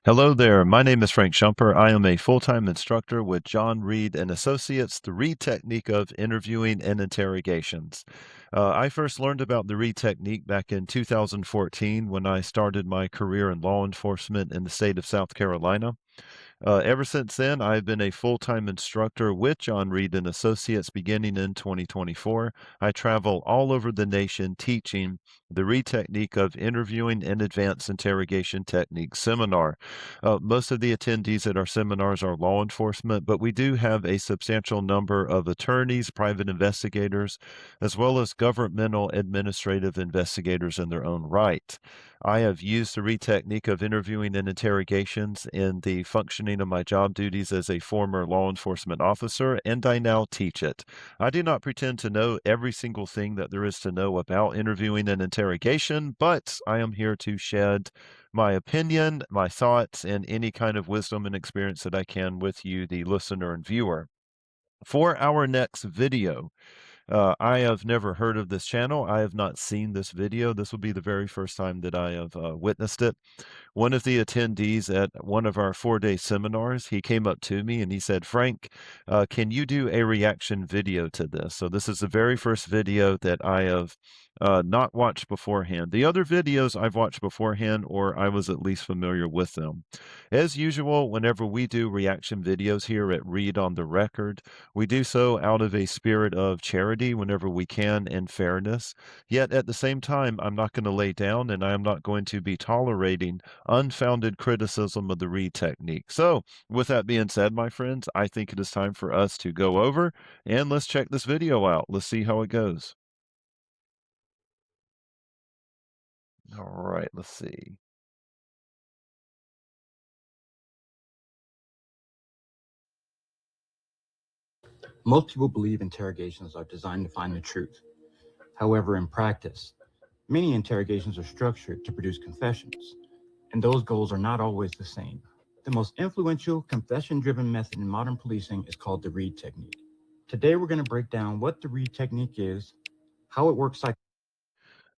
Hello there. My name is Frank Shumper. I am a full-time instructor with John Reid and Associates, the Reid Technique of Interviewing and Interrogations. I first learned about the Reid Technique back in 2014 when I started my career in law enforcement in the state of South Carolina. Ever since then, I've been a full-time instructor with John Reid and Associates beginning in 2024. I travel all over the nation teaching the Reid Technique of Interviewing and Advanced Interrogation Technique seminar. Most of the attendees at our seminars are law enforcement, but we do have a substantial number of attorneys, private investigators, as well as governmental administrative investigators in their own right. I have used the technique of interviewing and interrogations in the functioning of my job duties as a former law enforcement officer, and I now teach it. I do not pretend to know every single thing that there is to know about interviewing and interrogation, but I am here to shed my opinion, my thoughts, and any kind of wisdom and experience that I can with you, the listener and viewer. For our next video, I have never heard of this channel. I have not seen this video. This will be the very first time that I have witnessed it. One of the attendees at one of our 4-day seminars, he came up to me and he said, Frank, can you do a reaction video to this? So this is the very first video that I have not watched beforehand. The other videos I've watched beforehand, or I was at least familiar with them. As usual, whenever we do reaction videos here at Read on the Record, we do so out of a spirit of charity whenever we can and fairness. Yet at the same time, I'm not going to lay down and I am not going to be tolerating unfounded criticism of the Reid technique. So, with that being said, my friends, I think it is time for us to go over and let's check this video out. Let's see how it goes. All right, let's see. Most people believe interrogations are designed to find the truth. However, in practice, many interrogations are structured to produce confessions, and those goals are not always the same. The most influential confession-driven method in modern policing is called the Reid technique. Today, we're going to break down what the Reid technique is, how it works psychologically.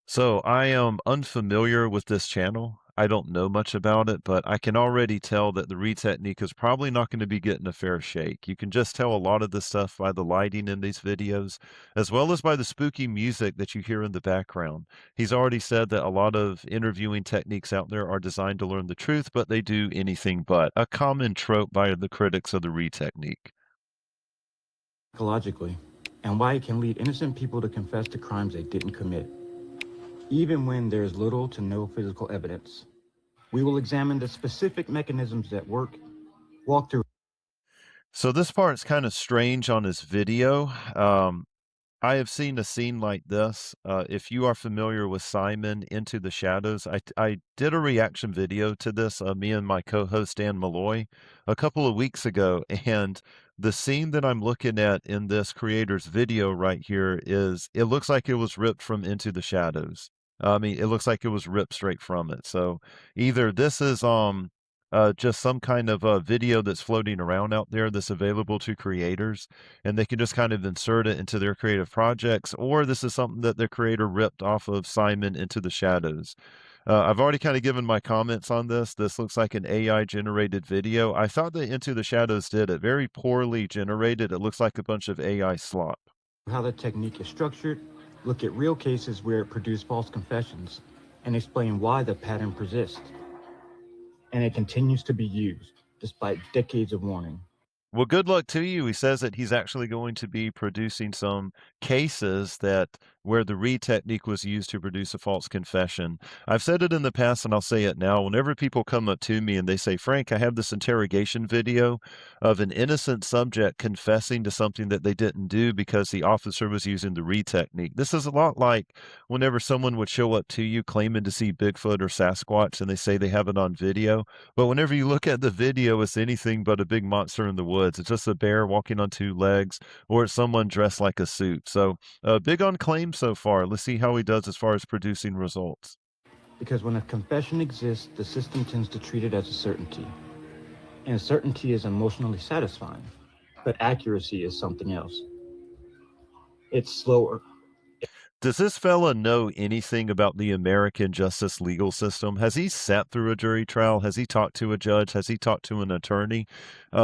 So I am unfamiliar with this channel. I don't know much about it, but I can already tell that the Reid technique is probably not going to be getting a fair shake. You can just tell a lot of this stuff by the lighting in these videos, as well as by the spooky music that you hear in the background. He's already said that a lot of interviewing techniques out there are designed to learn the truth, but they do anything but. A common trope by the critics of the Reid technique. And why it can lead innocent people to confess to crimes they didn't commit, even when there's little to no physical evidence. We will examine the specific mechanisms that work, walk through. So this part's kind of strange on his video. I have seen a scene like this. If you are familiar with Simon Into the Shadows, I did a reaction video to this, me and my co-host Dan Malloy, a couple of weeks ago, and the scene that I'm looking at in this creator's video right here is, it looks like it was ripped from Into the Shadows. I mean, it looks like it was ripped straight from it. So either this is just some kind of a video that's floating around out there that's available to creators, and they can just kind of insert it into their creative projects, or this is something that the creator ripped off of Simon Into the Shadows. I've already kind of given my comments on this. This looks like an AI generated video. I thought that Into the Shadows did it. Very poorly generated. It looks like a bunch of AI slop. How the technique is structured, look at real cases where it produced false confessions, and explain why the pattern persists. And it continues to be used, despite decades of warning. Well, good luck to you. He says that he's actually going to be producing some cases that where the Reid technique was used to produce a false confession. I've said it in the past and I'll say it now. Whenever people come up to me and they say, Frank, I have this interrogation video of an innocent subject confessing to something that they didn't do because the officer was using the Reid technique. This is a lot like whenever someone would show up to you claiming to see Bigfoot or Sasquatch and they say they have it on video. But whenever you look at the video, it's anything but a big monster in the woods. It's just a bear walking on two legs, or it's someone dressed like a suit. So big on claims so far. Let's see how he does as far as producing results. Because when a confession exists, the system tends to treat it as a certainty. And certainty is emotionally satisfying, but accuracy is something else. It's slower. Does this fella know anything about the American justice legal system? Has he sat through a jury trial? Has he talked to a judge? Has he talked to an attorney?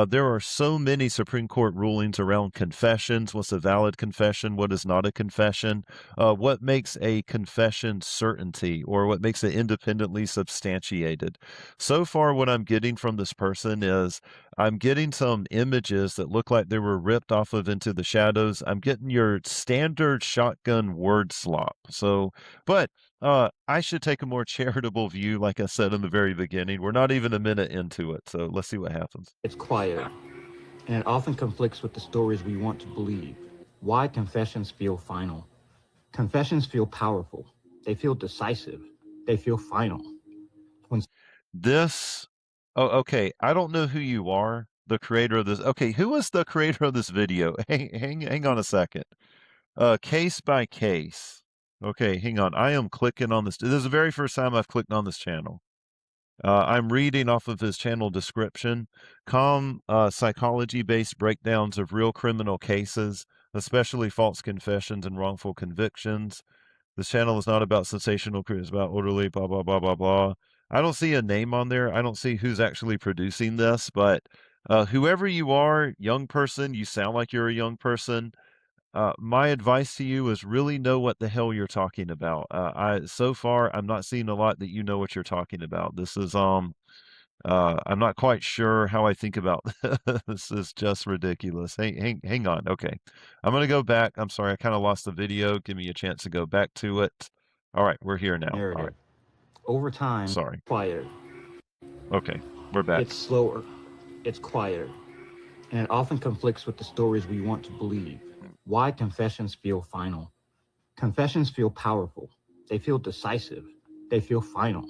There are so many Supreme Court rulings around confessions. What's a valid confession? What is not a confession? What makes a confession certainty or what makes it independently substantiated? So far, what I'm getting from this person is I'm getting some images that look like they were ripped off of Into the Shadows. I'm getting your standard shotgun word slop. So, but I should take a more charitable view, like I said in the very beginning. We're not even a minute into it, so let's see what happens. It's quiet, and it often conflicts with the stories we want to believe. Why confessions feel final. Confessions feel powerful. They feel decisive. They feel final. When This, oh, okay. I don't know who you are, the creator of this. Okay, who is the creator of this video? Hang on a second. Case by case. Okay, hang on. I am clicking on this. This is the very first time I've clicked on this channel. I'm reading off of his channel description. Calm, psychology-based breakdowns of real criminal cases, especially false confessions and wrongful convictions. This channel is not about sensational, it's about orderly, blah, blah, blah, blah, blah. I don't see a name on there. I don't see who's actually producing this, but whoever you are, young person, you sound like you're a young person. My advice to you is really know what the hell you're talking about. So far I'm not seeing a lot that you know what you're talking about. This is I'm not quite sure how I think about this is just ridiculous. Hang on. Okay. I'm gonna go back. I'm sorry, I kind of lost the video. Give me a chance to go back to it. All right, we're here now. All narrative, right. over time, Sorry. quieter. Okay, we're back. It's slower. It's quieter. And it often conflicts with the stories we want to believe. Why confessions feel final. Confessions feel powerful. They feel decisive. They feel final.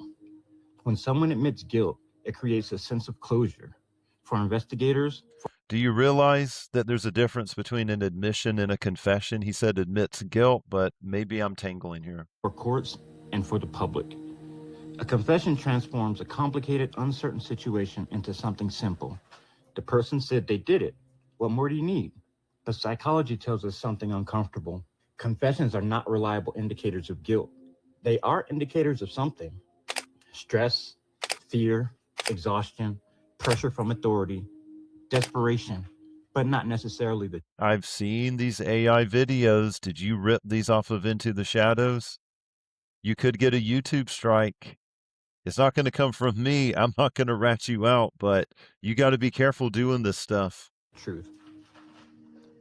When someone admits guilt, it creates a sense of closure. For investigators, Do you realize that there's a difference between an admission and a confession? He said admits guilt, but maybe I'm tangling here. for courts, and for the public. A confession transforms a complicated, uncertain situation into something simple. The person said they did it. What more do you need? But psychology tells us something uncomfortable. Confessions are not reliable indicators of guilt. They are indicators of something: stress, fear, exhaustion, pressure from authority, desperation, but not necessarily the I've seen these AI videos. Did you rip these off of Into the Shadows? You could get a YouTube strike. It's not going to come from me. I'm not going to rat you out, but you got to be careful doing this stuff. truth.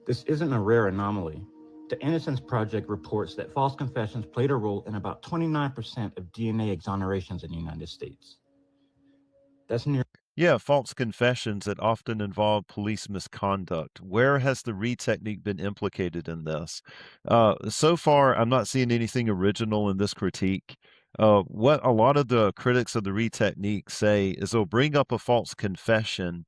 This isn't a rare anomaly. The Innocence Project reports that false confessions played a role in about 29% of DNA exonerations in the United States. That's near Yeah, false confessions that often involve police misconduct. Where has the Reid technique been implicated in this? So far, I'm not seeing anything original in this critique. What a lot of the critics of the Reid technique say is they'll bring up a false confession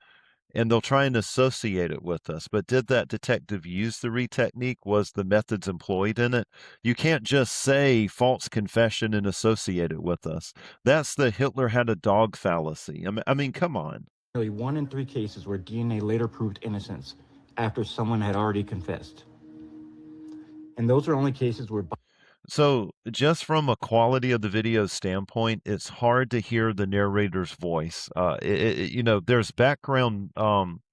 and they'll try and associate it with us. But did that detective use the Reid technique? Was the methods employed in it? You can't just say false confession and associate it with us. That's the Hitler had a dog fallacy. I mean, come on. nearly 1 in 3 cases where DNA later proved innocence after someone had already confessed. And those are only cases where So, just from a quality of the video standpoint, it's hard to hear the narrator's voice. There's background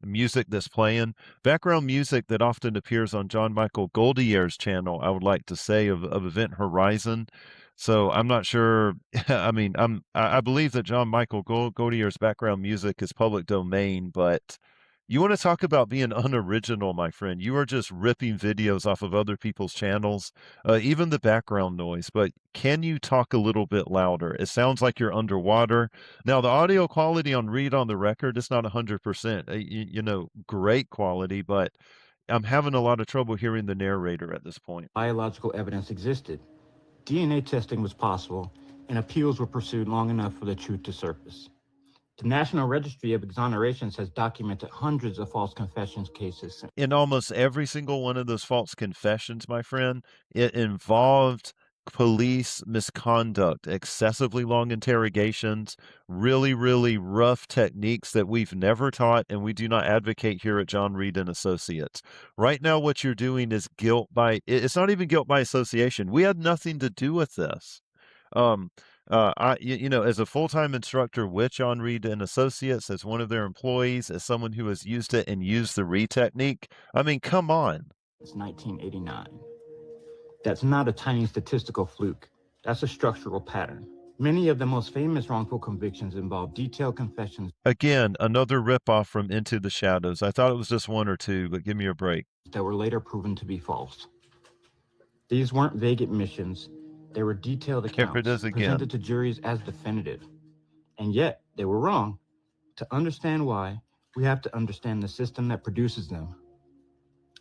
music that's playing, background music that often appears on John Michael Goldier's channel, I would like to say, of Event Horizon. So, I'm not sure. I mean, I believe that John Michael Goldier's background music is public domain, but you want to talk about being unoriginal, my friend. You are just ripping videos off of other people's channels, even the background noise. But can you talk a little bit louder? It sounds like you're underwater. Now, the audio quality on Read on the Record is not 100%, great quality, but I'm having a lot of trouble hearing the narrator at this point. biological evidence existed. DNA testing was possible, and appeals were pursued long enough for the truth to surface. The National Registry of Exonerations has documented hundreds of false confessions cases. In almost every single one of those false confessions, my friend, it involved police misconduct, excessively long interrogations, really, really rough techniques that we've never taught and we do not advocate here at John Reid and Associates. Right now, what you're doing is guilt by, it's not even guilt by association. We had nothing to do with this. Um, as a full-time instructor with John Reid and Associates, as one of their employees, as someone who has used it and used the Reid technique, I mean, come on. It's 1989. That's not a tiny statistical fluke. That's a structural pattern. Many of the most famous wrongful convictions involve detailed confessions Again, another ripoff from Into the Shadows. I thought it was just one or two, but give me a break. that were later proven to be false. These weren't vague admissions, they were detailed Here it accounts is again. presented to juries as definitive. And yet, they were wrong. To understand why, we have to understand the system that produces them.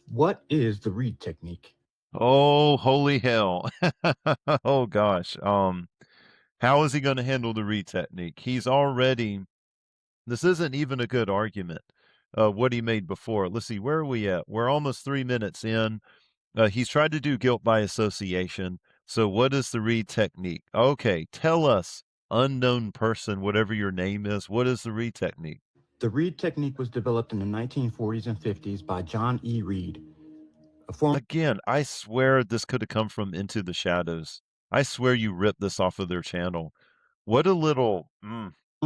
What is the Reid technique? Oh, holy hell. Oh gosh. How is he going to handle the Reid technique? This isn't even a good argument. What he made before. Let's see, where are we at? We're almost 3 minutes in. He's tried to do guilt by association. So what is the Reid technique? Okay, tell us, unknown person, whatever your name is, what is the Reid technique? The Reid technique was developed in the 1940s and 50s by John E. Reid, a former Again, I swear this could have come from Into the Shadows. I swear you ripped this off of their channel. What a little.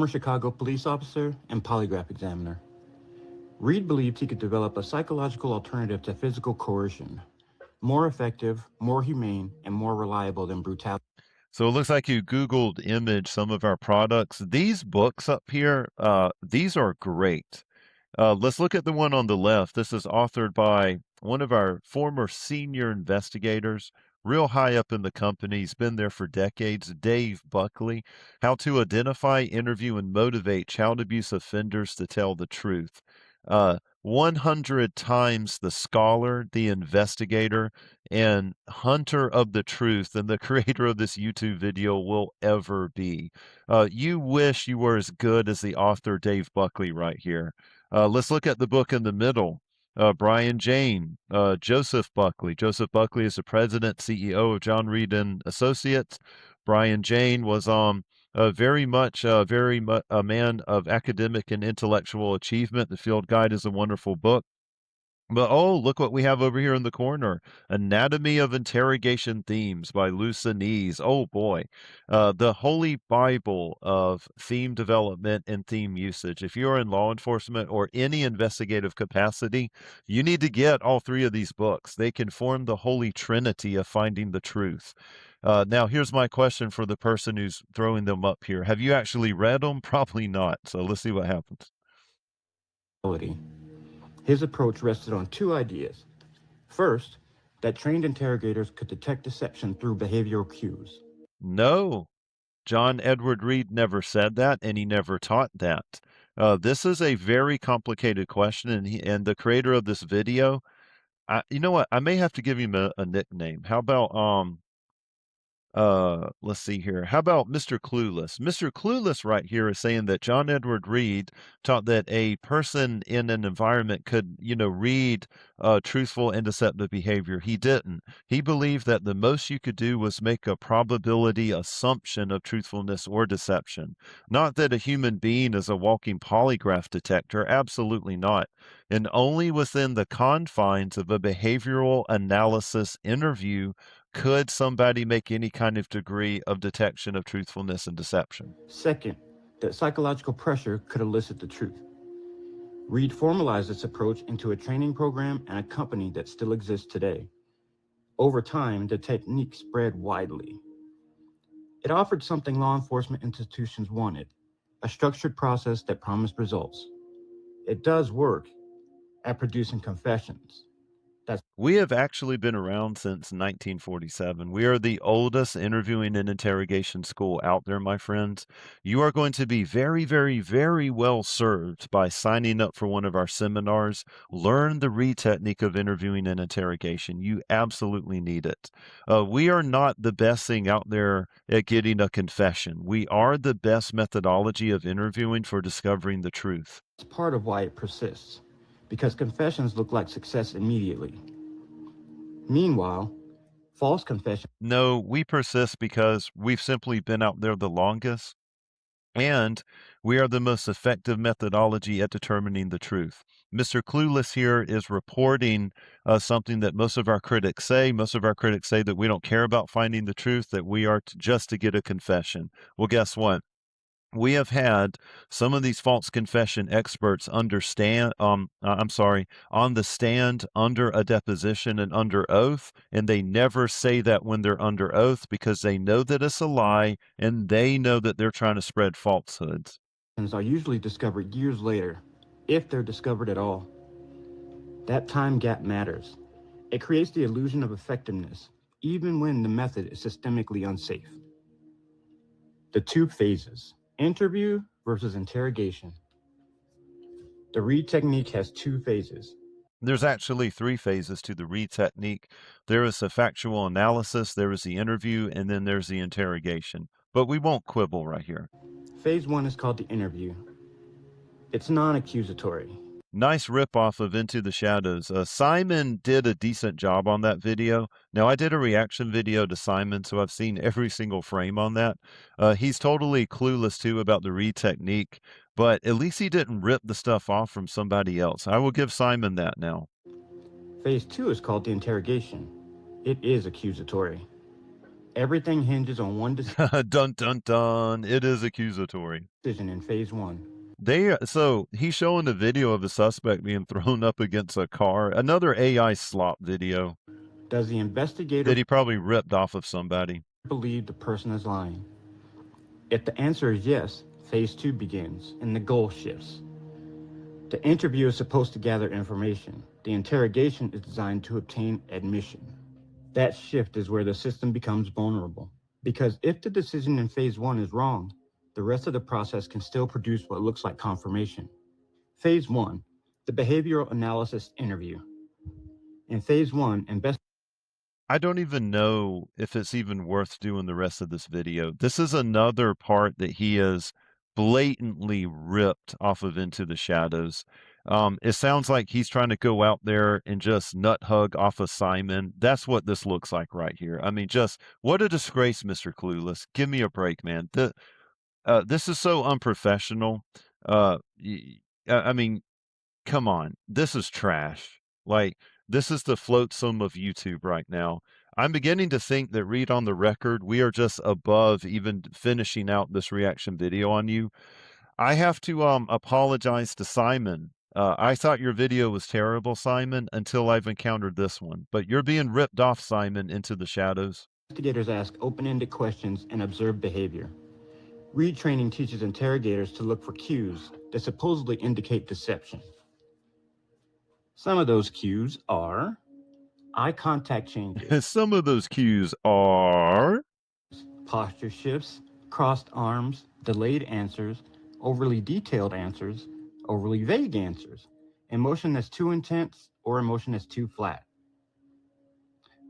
Chicago police officer and polygraph examiner. Reid believed he could develop a psychological alternative to physical coercion, more effective, more humane, and more reliable than brutality. So it looks like you Googled image some of our products. These books up here, these are great. Let's look at the one on the left. This is authored by one of our former senior investigators, real high up in the company. He's been there for decades, Dave Buckley. How to Identify, Interview, and Motivate Child Abuse Offenders to Tell the Truth. 100 times the scholar, the investigator, and hunter of the truth than the creator of this YouTube video will ever be. You wish you were as good as the author Dave Buckley right here. Let's look at the book in the middle. Brian Jane, Joseph Buckley. Joseph Buckley is the president, CEO of John Reid and Associates. Brian Jane was very much a man of academic and intellectual achievement. The Field Guide is a wonderful book. But oh, look what we have over here in the corner. Anatomy of Interrogation Themes by Lucenese. Oh boy. The Holy Bible of theme development and theme usage. If you're in law enforcement or any investigative capacity, you need to get all three of these books. They can form the holy trinity of finding the truth. Now, here's my question for the person who's throwing them up here. Have you actually read them? Probably not. So let's see what happens. His approach rested on two ideas. First, that trained interrogators could detect deception through behavioral cues. No, John Edward Reid never said that, and he never taught that. This is a very complicated question, and the creator of this video, you know what? I may have to give him a nickname. How about let's see here. How about Mr. Clueless? Mr. Clueless right here is saying that John Edward Reid taught that a person in an environment could, read truthful and deceptive behavior. He didn't. He believed that the most you could do was make a probability assumption of truthfulness or deception. Not that a human being is a walking polygraph detector. Absolutely not. And only within the confines of a behavioral analysis interview could somebody make any kind of degree of detection of truthfulness and deception. Second, that psychological pressure could elicit the truth. Reid formalized this approach into a training program and a company that still exists today. Over time, the technique spread widely. It offered something law enforcement institutions wanted, a structured process that promised results. It does work at producing confessions. We have actually been around since 1947. We are the oldest interviewing and interrogation school out there, my friends. You are going to be very, very, very well served by signing up for one of our seminars. Learn the Reid technique of interviewing and interrogation. You absolutely need it. We are not the best thing out there at getting a confession. We are the best methodology of interviewing for discovering the truth. It's part of why it persists, because confessions look like success immediately. Meanwhile, False confession No, we persist because we've simply been out there the longest, and we are the most effective methodology at determining the truth. Mr. Clueless here is reporting something that most of our critics say. Most of our critics say that we don't care about finding the truth, that we are just to get a confession. Well, guess what? We have had some of these false confession experts understand I'm sorry, on the stand under a deposition and under oath, and they never say that when they're under oath because they know that it's a lie and they know that they're trying to spread falsehoods. are usually discovered years later, if they're discovered at all. That time gap matters. It creates the illusion of effectiveness, even when the method is systemically unsafe. The two phases, interview versus interrogation. The Reid technique has two phases. There's actually three phases to the Reid technique. There is a factual analysis, there is the interview, and then there's the interrogation. But we won't quibble right here. Phase one is called the interview. It's non-accusatory. Nice ripoff of Into the Shadows. Simon did a decent job on that video. Now, I did a reaction video to Simon, so I've seen every single frame on that. He's totally clueless, too, about the Reid technique, but at least he didn't rip the stuff off from somebody else. I will give Simon that now. Phase two is called the interrogation. It is accusatory. Everything hinges on one Dun, dun, dun. It is accusatory. decision in phase one. So he's showing a video of a suspect being thrown up against a car. Another AI slop video Does the investigator that he probably ripped off of somebody. believe the person is lying? If the answer is yes, phase two begins and the goal shifts. The interview is supposed to gather information. The interrogation is designed to obtain admission. That shift is where the system becomes vulnerable. Because if the decision in phase one is wrong, the rest of the process can still produce what looks like confirmation. Phase one, the behavioral analysis interview. In phase one, I don't even know if it's even worth doing the rest of this video. This is another part that he is blatantly ripped off of Into the Shadows. It sounds like he's trying to go out there and just nut hug off of Simon. That's what this looks like right here. I mean, just what a disgrace, Mr. Clueless. Give me a break, man. This is so unprofessional. I mean, come on. This is trash. Like, this is the flotsam of YouTube right now. I'm beginning to think that Reid on the record, we are just above even finishing out this reaction video on you. I have to apologize to Simon. I thought your video was terrible, Simon, until I've encountered this one. But you're being ripped off, Simon, Into the Shadows. investigators ask open-ended questions and observe behavior. Reid training teaches interrogators to look for cues that supposedly indicate deception. Some of those cues are eye contact changes, Some of those cues are posture shifts, crossed arms, delayed answers, overly detailed answers, overly vague answers, emotion that's too intense, or emotion that's too flat.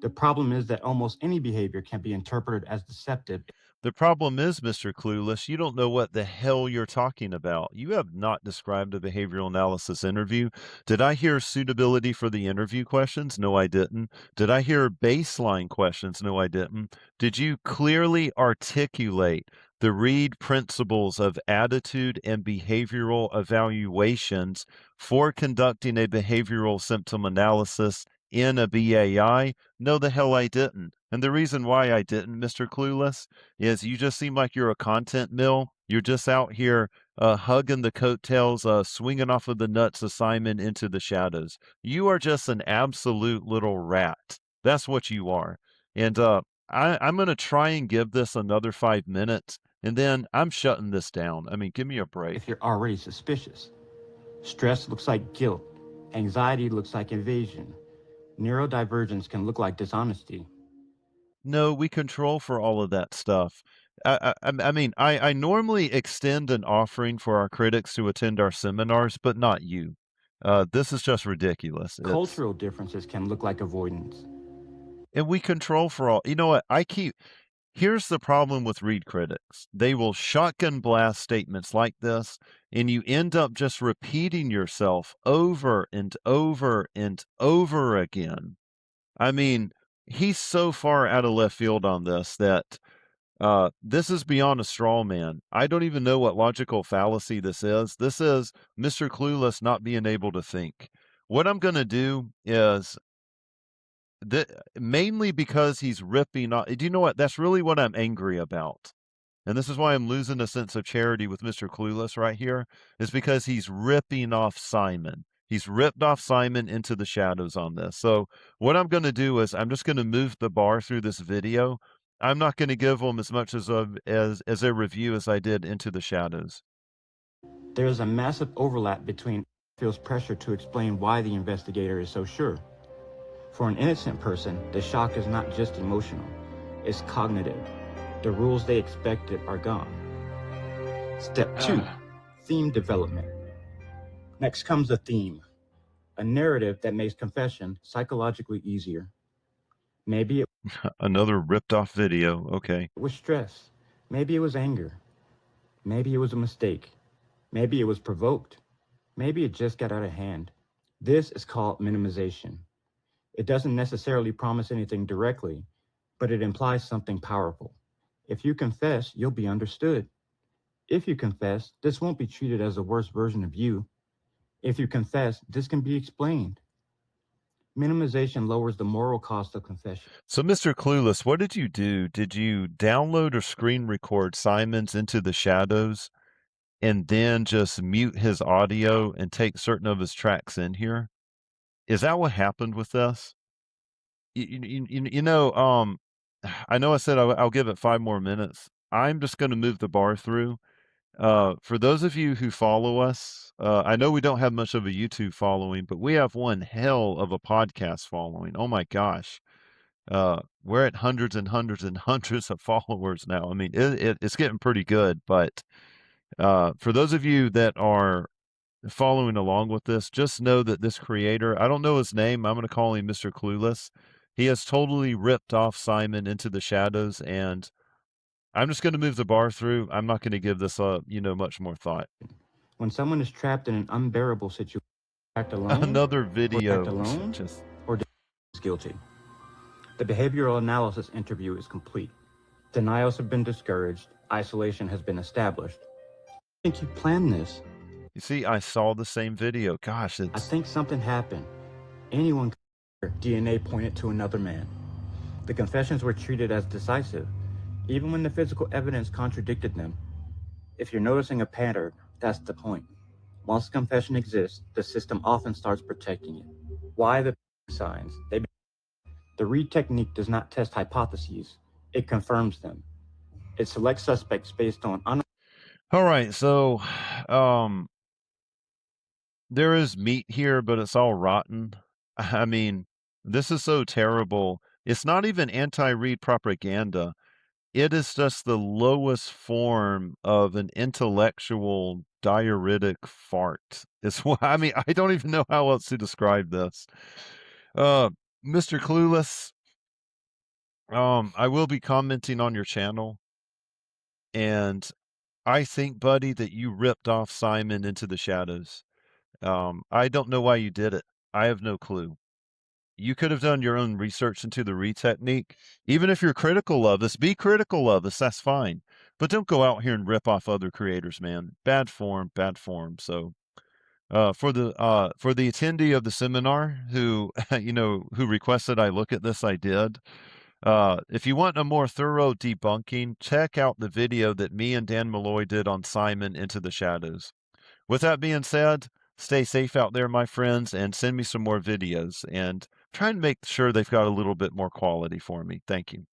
The problem is that almost any behavior can be interpreted as deceptive. The problem is, Mr. Clueless, you don't know what the hell you're talking about. You have not described a behavioral analysis interview. Did I hear suitability for the interview questions? No, I didn't. Did I hear baseline questions? No, I didn't. Did you clearly articulate the Reid principles of attitude and behavioral evaluations for conducting a behavioral symptom analysis in a BAI? No, the hell I didn't. And the reason why I didn't, Mr. Clueless, is you just seem like you're a content mill. You're just out here hugging the coattails, swinging off of the nuts of Simon Into the Shadows. You are just an absolute little rat. That's what you are. And I'm going to try and give this another 5 minutes, and then I'm shutting this down. I mean, give me a break. If you're already suspicious, stress looks like guilt, anxiety looks like evasion, neurodivergence can look like dishonesty. No, we control for all of that stuff. I mean, I normally extend an offering for our critics to attend our seminars, but not you. This is just ridiculous. Cultural differences can look like avoidance. And we control for all. You know what? Here's the problem with Reid critics. They will shotgun blast statements like this, and you end up just repeating yourself over and over and over again. I mean, he's so far out of left field on this that this is beyond a straw man. I don't even know what logical fallacy this is. This is Mr. Clueless not being able to think. What I'm going to do is that mainly because he's ripping off. Do you know what? That's really what I'm angry about. And this is why I'm losing a sense of charity with Mr. Clueless right here, is because he's ripping off Simon. He's ripped off Simon into the shadows on this. So what I'm going to do is I'm just going to move the bar through this video. I'm not going to give them as much as a review as I did Into the Shadows. There is a massive overlap between feels pressure to explain why the investigator is so sure. For an innocent person, the shock is not just emotional, it's cognitive. The rules they expected are gone. Step 2, theme development. Next comes a theme, a narrative that makes confession psychologically easier. Maybe it Another ripped off video. Okay. was stress. Maybe it was anger. Maybe it was a mistake. Maybe it was provoked. Maybe it just got out of hand. This is called minimization. It doesn't necessarily promise anything directly, but it implies something powerful. If you confess, you'll be understood. If you confess, this won't be treated as a worse version of you. If you confess, this can be explained. Minimization lowers the moral cost of confession. So, Mr. Clueless, what did you do? Did you download or screen record Simon's Into the Shadows and then just mute his audio and take certain of his tracks in here? Is that what happened with this? You know, I know I said I'll give it 5 more minutes. I'm just gonna move the bar through. For those of you who follow us, I know we don't have much of a YouTube following, but we have one hell of a podcast following. Oh my gosh. We're at hundreds and hundreds and hundreds of followers now. I mean, it's getting pretty good, but for those of you that are following along with this, just know that this creator, I don't know his name, I'm going to call him Mr. Clueless. He has totally ripped off Simon Into the Shadows, and I'm just going to move the bar through. I'm not going to give this much more thought. When someone is trapped in an unbearable situation, act alone, Another or video. act alone, or is guilty. The behavioral analysis interview is complete. Denials have been discouraged. Isolation has been established. I think you planned this. You see, I saw the same video. Gosh, I think something happened. Anyone could DNA pointed to another man. The confessions were treated as decisive, even when the physical evidence contradicted them. If you're noticing a pattern, that's the point. Once a confession exists, the system often starts protecting it. Why the signs? The Reid technique does not test hypotheses, it confirms them. It selects suspects based on all right, so there is meat here, but it's all rotten. I mean, this is so terrible. It's not even anti-Reid propaganda. It is just the lowest form of an intellectual diuretic fart. It's what I mean, I don't even know how else to describe this. Mr. Clueless, I will be commenting on your channel, and I think, buddy, that you ripped off Simon Into the Shadows. I don't know why you did it. I have no clue. You could have done your own research into the Reid technique. Even if you're critical of us, be critical of us. That's fine. But don't go out here and rip off other creators, man. Bad form, bad form. So for the attendee of the seminar who who requested I look at this, I did. If you want a more thorough debunking, check out the video that me and Dan Malloy did on Simon Into the Shadows. With that being said, stay safe out there, my friends, and send me some more videos and try and make sure they've got a little bit more quality for me. Thank you.